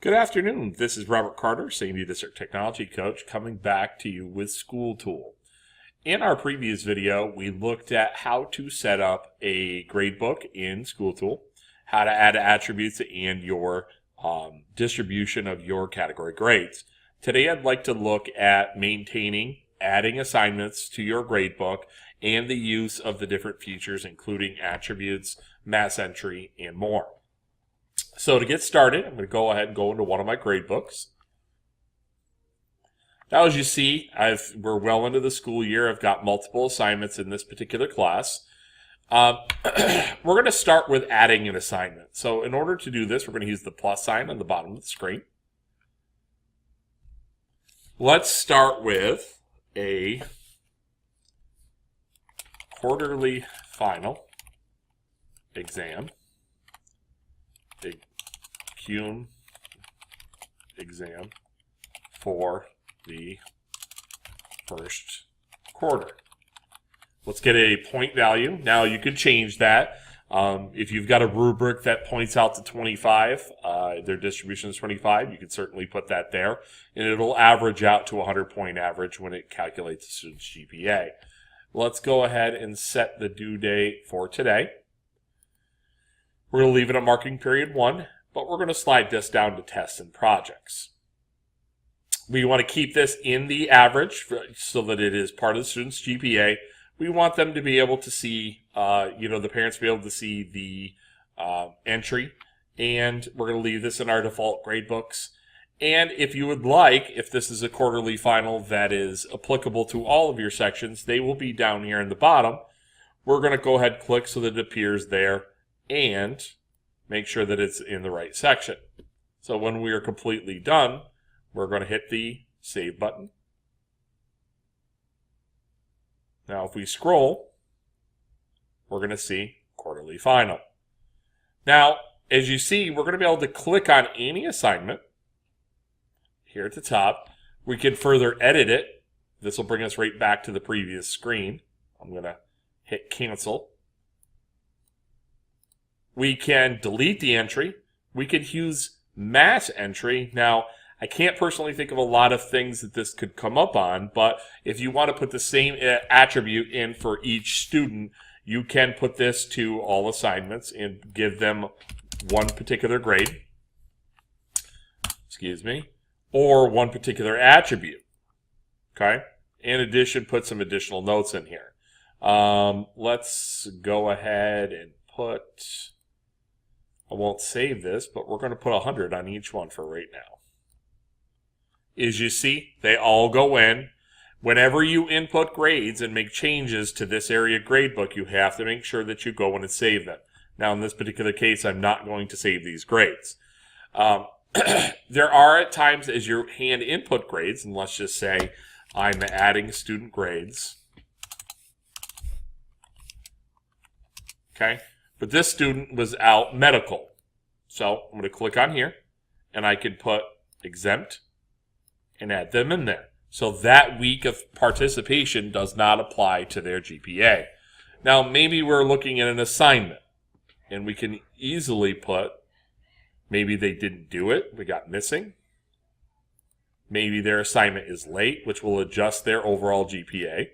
Good afternoon. This is Robert Carter, SANY District Technology Coach, coming back to you with SchoolTool. In our previous video, we looked at how to set up a gradebook in SchoolTool, how to add attributes, and your distribution of your category grades. Today, I'd like to look at maintaining, adding assignments to your gradebook, and the use of the different features, including attributes, mass entry, and more. So to get started, I'm going to go ahead and go into one of my gradebooks. Now, as you see, we're well into the school year. I've got multiple assignments in this particular class. We're going to start with adding an assignment. So in order to do this, we're going to use the plus sign on the bottom of the screen. Let's start with a quarterly final exam. CUME exam for the first quarter. Let's get a point value. Now you could change that. If you've got a rubric that points out to 25, their distribution is 25, you can certainly put that there. And it'll average out to a 100-point average when it calculates the student's GPA. Let's go ahead and set the due date for today. We're going to leave it at marking period 1. But we're going to slide this down to tests and projects. We want to keep this in the average so that it is part of the student's GPA. We want them to be able to see, the parents be able to see the entry. And we're going to leave this in our default grade books. And if you would like, if this is a quarterly final that is applicable to all of your sections, they will be down here in the bottom. We're going to go ahead and click so that it appears there and make sure that it's in the right section. So when we are completely done, we're going to hit the Save button. Now if we scroll, we're going to see Quarterly Final. Now, as you see, we're going to be able to click on any assignment here at the top. We can further edit it. This will bring us right back to the previous screen. I'm going to hit Cancel. We can delete the entry. We could use mass entry. Now, I can't personally think of a lot of things that this could come up on, but if you want to put the same attribute in for each student, you can put this to all assignments and give them one particular grade, or one particular attribute, okay? In addition, put some additional notes in here. Let's go ahead and put... I won't save this, but we're going to put 100 on each one for right now. As you see, they all go in. Whenever you input grades and make changes to this area gradebook, you have to make sure that you go in and save them. Now, in this particular case, I'm not going to save these grades. There are at times as you hand input grades, and let's just say I'm adding student grades. Okay? But this student was out medical. So I'm going to click on here, and I can put exempt and add them in there. So that week of participation does not apply to their GPA. Now, maybe we're looking at an assignment, and we can easily put, maybe they didn't do it, we got missing. Maybe their assignment is late, which will adjust their overall GPA.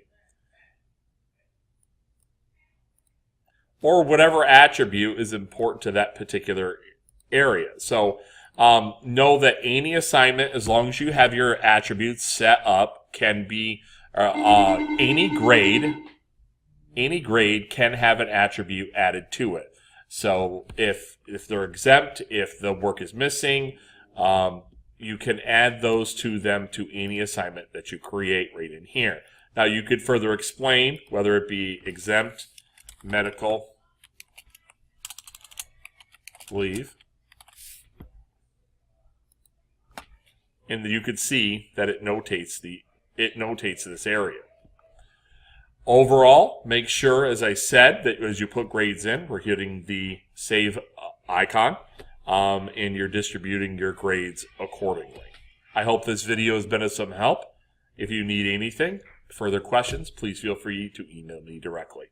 Or whatever attribute is important to that particular area. So know that any assignment, as long as you have your attributes set up, can be any grade can have an attribute added to it. So if they're exempt, if the work is missing, you can add those to them to any assignment that you create right in here. Now you could further explain whether it be exempt, medical, leave, and you could see that it notates this area. Overall, make sure, as I said, that as you put grades in, we're hitting the save icon, and you're distributing your grades accordingly. I hope this video has been of some help. If you need anything, further questions, please feel free to email me directly.